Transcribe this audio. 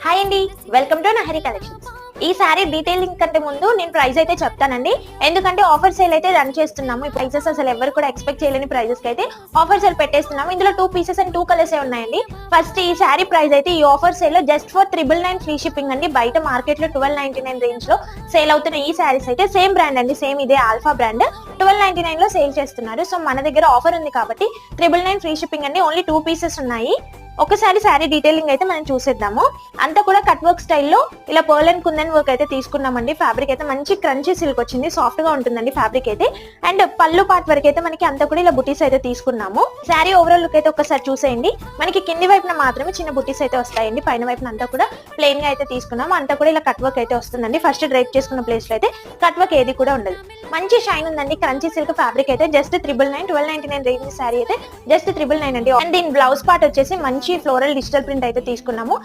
Hi అండి, welcome to Nahri collections. ఈ sorry detailing కంటే ముందు నేను ప్రైస్ అయితే చెప్తానండి. ఎందుకంటే ఆఫర్ సేల్ అయితే రన్ చేస్తున్నాము. ఈ ప్రైసెస్ అసలు ఎవరు కూడా ఎక్స్పెక్ట్ చేయలేని ప్రైసెస్ అయితే ఆఫర్ సేల్ పెట్టేస్తున్నాము. ఇందులో 2 పీసెస్ అండ్ 2 కలర్స్ ఉన్నాయండి. ఫస్ట్ ఈ సారీ ప్రైస్ అయితే ఈ ఆఫర్ సేల్ లో జస్ట్ ఫర్ 999 ఫ్రీ షిప్పింగ్ అండి. బయట మార్కెట్ లో 1299 రేంజ్ లో సేల్ అవుతున్న ఈ సారీస్ అయితే సేమ్ బ్రాండ్ అండి, సేమ్ ఇదే ఆల్ఫా బ్రాండ్ 1299 లో సేల్ చేస్తున్నారు. సో మన దగ్గర ఆఫర్ ఉంది కాబట్టి 999 ఫ్రీ షిప్పింగ్ అండి. ఓన్లీ 2 పీసెస్ ఉన్నాయి. ఒకసారి శారీ డీటెయిలింగ్ అయితే మనం చూసేద్దాము. అంతా కూడా కట్ వర్క్ స్టైల్లో ఇలా పర్ల్ అండ్ కుందన్ వర్క్ అయితే తీసుకున్నామండి. ఫ్యాబ్రిక్ అయితే మంచి క్రంచీ సిల్క్ వచ్చింది, సాఫ్ట్ గా ఉంటుందండి ఫ్యాబ్రిక్ అయితే. అండ్ పళ్ళు పార్ట్ వరకు అయితే మనకి అంతా కూడా ఇలా బుటీస్ అయితే తీసుకున్నాము. శారీ ఓవరాల్ లుక్ అయితే ఒకసారి చూసేయండి. మనకి కింది వైపున మాత్రమే చిన్న బుటీస్ అయితే వస్తాయండి, పైన వైపున అంతా కూడా ప్లెయిన్ గా అయితే తీసుకున్నాము. అంతా కూడా ఇలా కట్ వర్క్ అయితే వస్తుందండి. ఫస్ట్ డ్రైప్ చేసుకున్న ప్లేస్ లో అయితే కట్ వర్క్ ఏది కూడా ఉండదు. మంచి షైన్ ఉందండి. క్రంచీ సిల్క్ ఫ్యాబ్రిక్ అయితే జస్ట్ 1299 రేంజ్ శారీ అయితే జస్ట్ 999 అండి. అండ్ దీని బ్లౌజ్ పార్ట్ వచ్చేసి మంచి ఫ్లోరల్ డిజిటల్ ప్రింట్ అయితే తీసుకున్నాము.